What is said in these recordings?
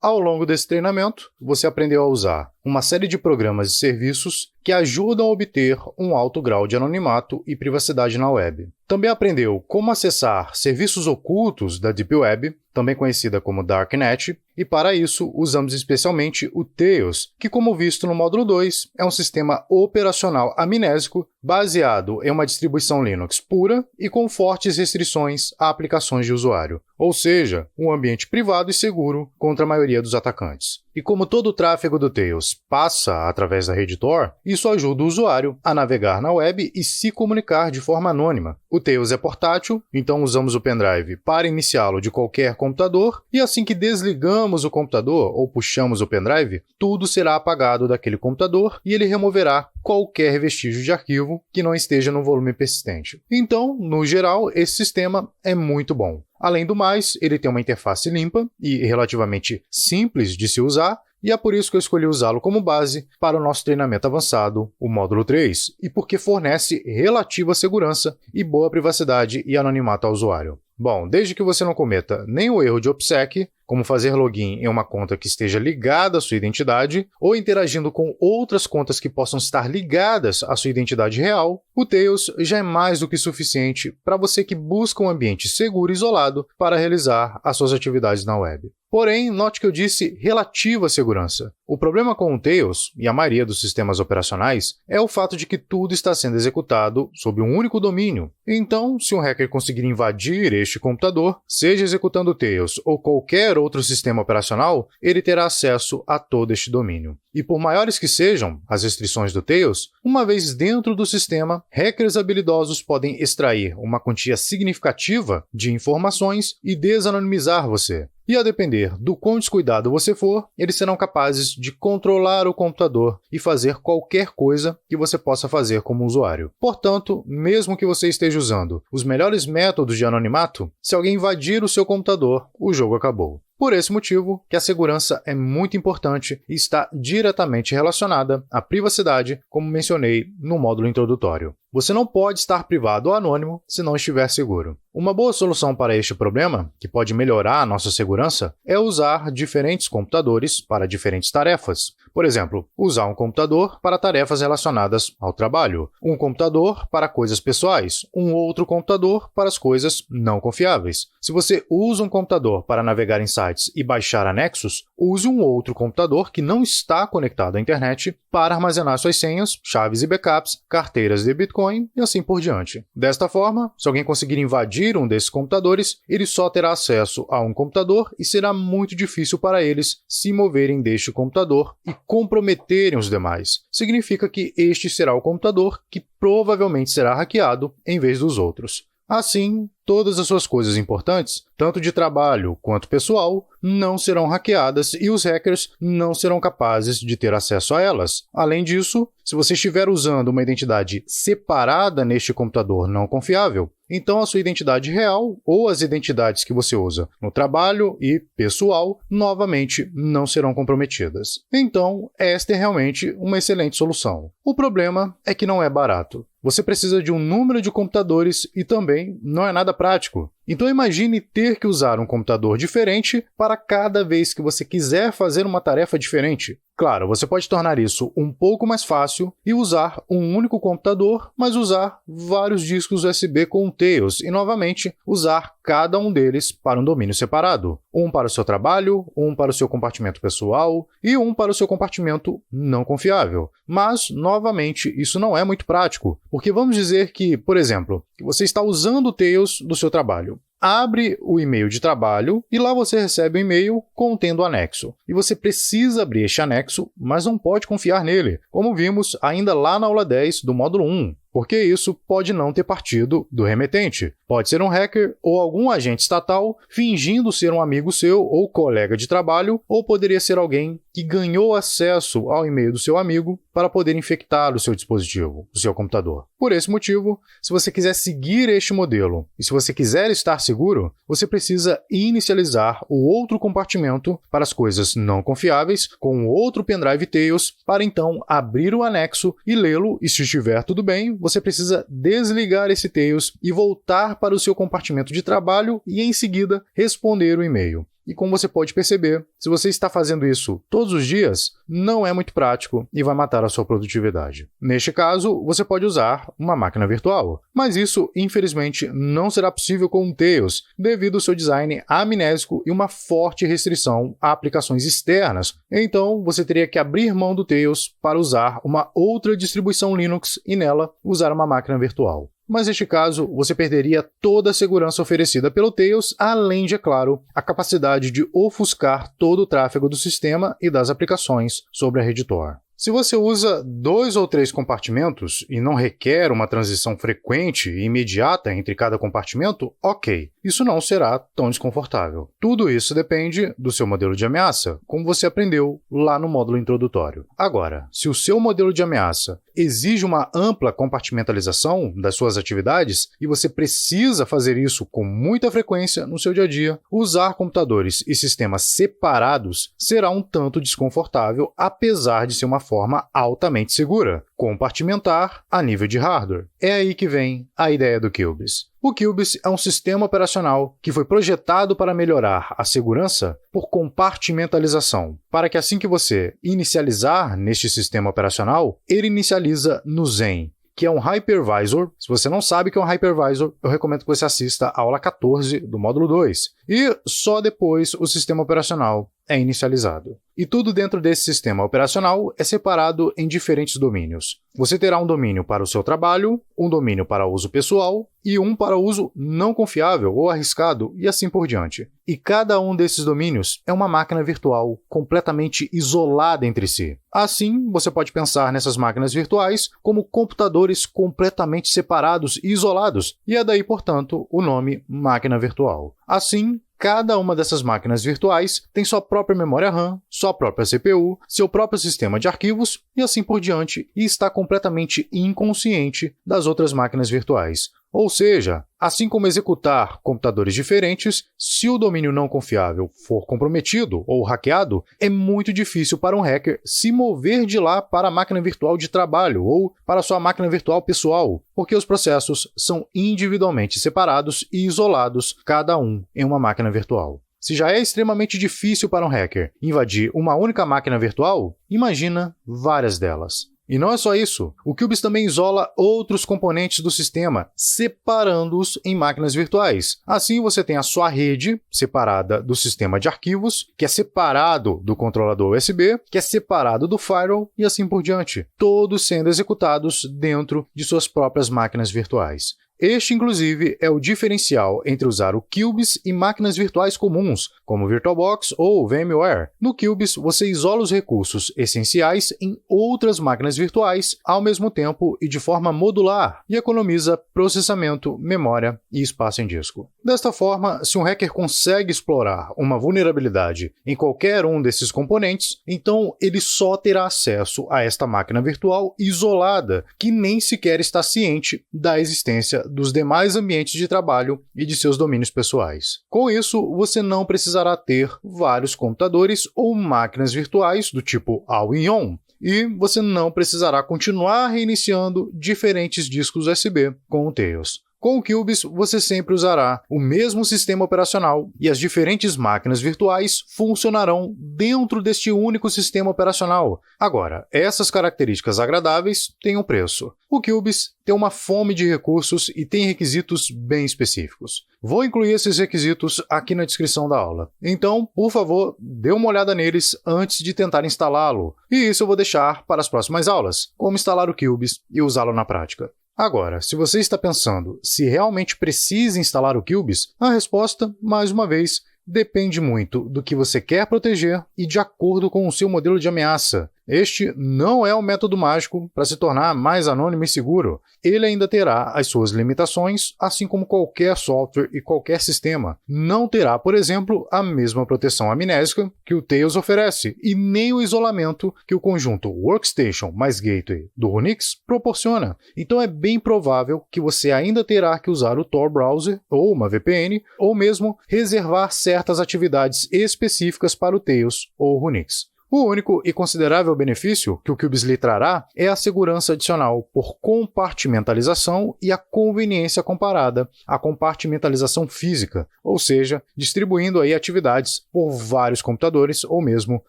Ao longo desse treinamento, você aprendeu a usar uma série de programas e serviços que ajudam a obter um alto grau de anonimato e privacidade na web. Também aprendeu como acessar serviços ocultos da Deep Web, também conhecida como Darknet, e para isso usamos especialmente o Tails, que, como visto no módulo 2, é um sistema operacional amnésico baseado em uma distribuição Linux pura e com fortes restrições a aplicações de usuário, ou seja, um ambiente privado e seguro contra a maioria dos atacantes. E como todo o tráfego do Tails passa através da rede Tor, isso ajuda o usuário a navegar na web e se comunicar de forma anônima. O Tails é portátil, então usamos o pendrive para iniciá-lo de qualquer computador, e assim que desligamos o computador ou puxamos o pendrive, tudo será apagado daquele computador e ele removerá qualquer vestígio de arquivo que não esteja no volume persistente. Então, no geral, esse sistema é muito bom. Além do mais, ele tem uma interface limpa e relativamente simples de se usar, e é por isso que eu escolhi usá-lo como base para o nosso treinamento avançado, o módulo 3, e porque fornece relativa segurança e boa privacidade e anonimato ao usuário. Bom, desde que você não cometa nem o erro de OPSEC, como fazer login em uma conta que esteja ligada à sua identidade, ou interagindo com outras contas que possam estar ligadas à sua identidade real, o Tails já é mais do que suficiente para você que busca um ambiente seguro e isolado para realizar as suas atividades na web. Porém, note que eu disse relativa segurança. O problema com o Tails, e a maioria dos sistemas operacionais, é o fato de que tudo está sendo executado sob um único domínio. Então, se um hacker conseguir invadir este computador, seja executando o Tails ou qualquer outro sistema operacional, ele terá acesso a todo este domínio. E por maiores que sejam as restrições do Tails, uma vez dentro do sistema, hackers habilidosos podem extrair uma quantia significativa de informações e desanonimizar você. E a depender do quão descuidado você for, eles serão capazes de controlar o computador e fazer qualquer coisa que você possa fazer como usuário. Portanto, mesmo que você esteja usando os melhores métodos de anonimato, se alguém invadir o seu computador, o jogo acabou. Por esse motivo, que a segurança é muito importante e está diretamente relacionada à privacidade, como mencionei no módulo introdutório. Você não pode estar privado ou anônimo se não estiver seguro. Uma boa solução para este problema, que pode melhorar a nossa segurança, é usar diferentes computadores para diferentes tarefas. Por exemplo, usar um computador para tarefas relacionadas ao trabalho, um computador para coisas pessoais, um outro computador para as coisas não confiáveis. Se você usa um computador para navegar em sites e baixar anexos, use um outro computador que não está conectado à internet para armazenar suas senhas, chaves e backups, carteiras de Bitcoin e assim por diante. Desta forma, se alguém conseguir invadir um desses computadores, ele só terá acesso a um computador e será muito difícil para eles se moverem deste computador e comprometerem os demais. Significa que este será o computador que provavelmente será hackeado em vez dos outros. Assim, todas as suas coisas importantes, tanto de trabalho quanto pessoal, não serão hackeadas e os hackers não serão capazes de ter acesso a elas. Além disso, se você estiver usando uma identidade separada neste computador não confiável, então a sua identidade real ou as identidades que você usa no trabalho e pessoal novamente não serão comprometidas. Então, esta é realmente uma excelente solução. O problema é que não é barato. Você precisa de um número de computadores e também não é nada prático. Então imagine ter que usar um computador diferente para cada vez que você quiser fazer uma tarefa diferente. Claro, você pode tornar isso um pouco mais fácil e usar um único computador, mas usar vários discos USB com o Tails e, novamente, usar cada um deles para um domínio separado. Um para o seu trabalho, um para o seu compartimento pessoal e um para o seu compartimento não confiável. Mas, novamente, isso não é muito prático, porque vamos dizer que, por exemplo, você está usando o Tails do seu trabalho. Abre o e-mail de trabalho e lá você recebe um e-mail contendo o anexo. E você precisa abrir este anexo, mas não pode confiar nele, como vimos ainda lá na aula 10 do módulo 1. Porque isso pode não ter partido do remetente. Pode ser um hacker ou algum agente estatal fingindo ser um amigo seu ou colega de trabalho, ou poderia ser alguém que ganhou acesso ao e-mail do seu amigo para poder infectar o seu dispositivo, o seu computador. Por esse motivo, se você quiser seguir este modelo e se você quiser estar seguro, você precisa inicializar o outro compartimento para as coisas não confiáveis com outro pendrive Tails para então abrir o anexo e lê-lo e se estiver tudo bem, você precisa desligar esse Tails e voltar para o seu compartimento de trabalho e, em seguida, responder o e-mail. e como você pode perceber, se você está fazendo isso todos os dias, não é muito prático e vai matar a sua produtividade. Neste caso, você pode usar uma máquina virtual, mas isso, infelizmente, não será possível com o Tails, devido ao seu design amnésico e uma forte restrição a aplicações externas. Então, você teria que abrir mão do Tails para usar uma outra distribuição Linux e nela usar uma máquina virtual. Mas neste caso, você perderia toda a segurança oferecida pelo Tails, além de, é claro, a capacidade de ofuscar todo o tráfego do sistema e das aplicações sobre a rede Tor. Se você usa 2 ou 3 compartimentos e não requer uma transição frequente e imediata entre cada compartimento, ok, isso não será tão desconfortável. Tudo isso depende do seu modelo de ameaça, como você aprendeu lá no módulo introdutório. Agora, se o seu modelo de ameaça exige uma ampla compartimentalização das suas atividades e você precisa fazer isso com muita frequência no seu dia a dia, usar computadores e sistemas separados será um tanto desconfortável, apesar de ser uma forma altamente segura. Compartimentar a nível de hardware. É aí que vem a ideia do QBIS. O QBIS é um sistema operacional que foi projetado para melhorar a segurança por compartimentalização, para que assim que você inicializar neste sistema operacional, ele inicializa no Zen, que é um hypervisor. Se você não sabe o que é um hypervisor, eu recomendo que você assista a aula 14 do módulo 2. E só depois o sistema operacional é inicializado. E tudo dentro desse sistema operacional é separado em diferentes domínios. Você terá um domínio para o seu trabalho, um domínio para uso pessoal e um para uso não confiável ou arriscado e assim por diante. E cada um desses domínios é uma máquina virtual completamente isolada entre si. Assim, você pode pensar nessas máquinas virtuais como computadores completamente separados e isolados, e é daí, portanto, o nome máquina virtual. Assim, cada uma dessas máquinas virtuais tem sua própria memória RAM, sua própria CPU, seu próprio sistema de arquivos e assim por diante, e está completamente inconsciente das outras máquinas virtuais. Ou seja, assim como executar computadores diferentes, se o domínio não confiável for comprometido ou hackeado, é muito difícil para um hacker se mover de lá para a máquina virtual de trabalho ou para a sua máquina virtual pessoal, porque os processos são individualmente separados e isolados, cada um em uma máquina virtual. Se já é extremamente difícil para um hacker invadir uma única máquina virtual, imagina várias delas. E não é só isso, o QBIS também isola outros componentes do sistema, separando-os em máquinas virtuais. Assim você tem a sua rede separada do sistema de arquivos, que é separado do controlador USB, que é separado do firewall e assim por diante, todos sendo executados dentro de suas próprias máquinas virtuais. Este, inclusive, é o diferencial entre usar o QBIS e máquinas virtuais comuns, como VirtualBox ou VMware. No QBIS, você isola os recursos essenciais em outras máquinas virtuais ao mesmo tempo e de forma modular, e economiza processamento, memória e espaço em disco. Desta forma, se um hacker consegue explorar uma vulnerabilidade em qualquer um desses componentes, então ele só terá acesso a esta máquina virtual isolada, que nem sequer está ciente da existência dos demais ambientes de trabalho e de seus domínios pessoais. Com isso, você não precisará ter vários computadores ou máquinas virtuais do tipo all-in-one, e você não precisará continuar reiniciando diferentes discos USB com o Tails. Com o QBIS, você sempre usará o mesmo sistema operacional e as diferentes máquinas virtuais funcionarão dentro deste único sistema operacional. Agora, essas características agradáveis têm um preço. O QBIS tem uma fome de recursos e tem requisitos bem específicos. Vou incluir esses requisitos aqui na descrição da aula. Então, por favor, dê uma olhada neles antes de tentar instalá-lo. E isso eu vou deixar para as próximas aulas, como instalar o QBIS e usá-lo na prática. Agora, se você está pensando se realmente precisa instalar o QBIS, a resposta, mais uma vez, depende muito do que você quer proteger e de acordo com o seu modelo de ameaça. Este não é um método mágico para se tornar mais anônimo e seguro. Ele ainda terá as suas limitações, assim como qualquer software e qualquer sistema. Não terá, por exemplo, a mesma proteção amnésica que o Tails oferece, e nem o isolamento que o conjunto Workstation mais Gateway do Unix proporciona. Então é bem provável que você ainda terá que usar o Tor Browser ou uma VPN, ou mesmo reservar certas atividades específicas para o Tails ou Unix. O único e considerável benefício que o QBIS lhe trará é a segurança adicional por compartimentalização e a conveniência comparada à compartimentalização física, ou seja, distribuindo aí atividades por vários computadores ou mesmo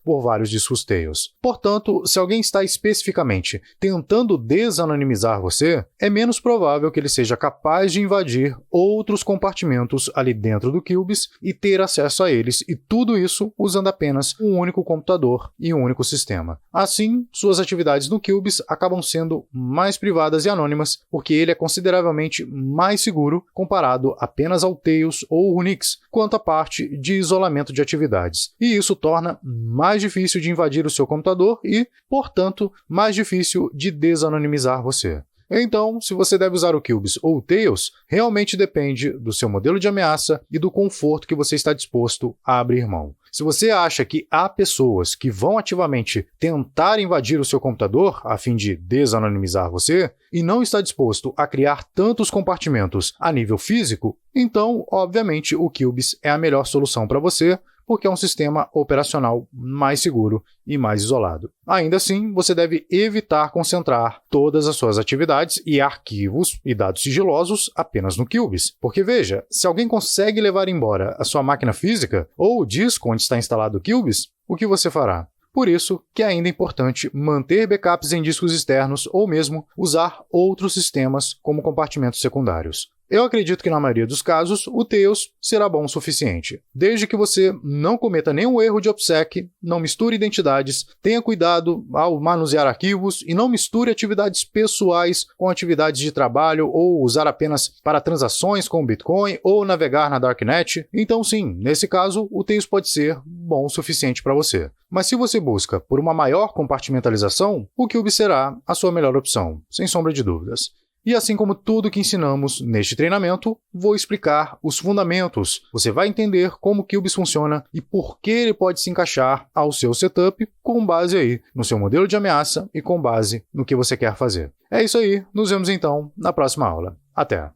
por vários discos Tails. Portanto, se alguém está especificamente tentando desanonimizar você, é menos provável que ele seja capaz de invadir outros compartimentos ali dentro do QBIS e ter acesso a eles, e tudo isso usando apenas um único computador e um único sistema. Assim, suas atividades no QBIS acabam sendo mais privadas e anônimas, porque ele é consideravelmente mais seguro comparado apenas ao Tails ou o Unix, quanto à parte de isolamento de atividades. E isso torna mais difícil de invadir o seu computador e, portanto, mais difícil de desanonimizar você. Então, se você deve usar o QBIS ou o Tails, realmente depende do seu modelo de ameaça e do conforto que você está disposto a abrir mão. Se você acha que há pessoas que vão ativamente tentar invadir o seu computador a fim de desanonimizar você e não está disposto a criar tantos compartimentos a nível físico, então, obviamente, o QBIS é a melhor solução para você, porque é um sistema operacional mais seguro e mais isolado. Ainda assim, você deve evitar concentrar todas as suas atividades e arquivos e dados sigilosos apenas no QBIS. Porque veja, se alguém consegue levar embora a sua máquina física ou o disco onde está instalado o QBIS, o que você fará? Por isso que é ainda importante manter backups em discos externos ou mesmo usar outros sistemas como compartimentos secundários. Eu acredito que na maioria dos casos, o Tails será bom o suficiente, desde que você não cometa nenhum erro de OPSEC, não misture identidades, tenha cuidado ao manusear arquivos e não misture atividades pessoais com atividades de trabalho ou usar apenas para transações com o Bitcoin ou navegar na Darknet. Então sim, nesse caso, o Tails pode ser bom o suficiente para você. Mas se você busca por uma maior compartimentalização, o QBIS será a sua melhor opção, sem sombra de dúvidas. E assim como tudo que ensinamos neste treinamento, vou explicar os fundamentos. Você vai entender como o QBIS funciona e por que ele pode se encaixar ao seu setup com base aí no seu modelo de ameaça e com base no que você quer fazer. É isso aí, nos vemos então na próxima aula. Até!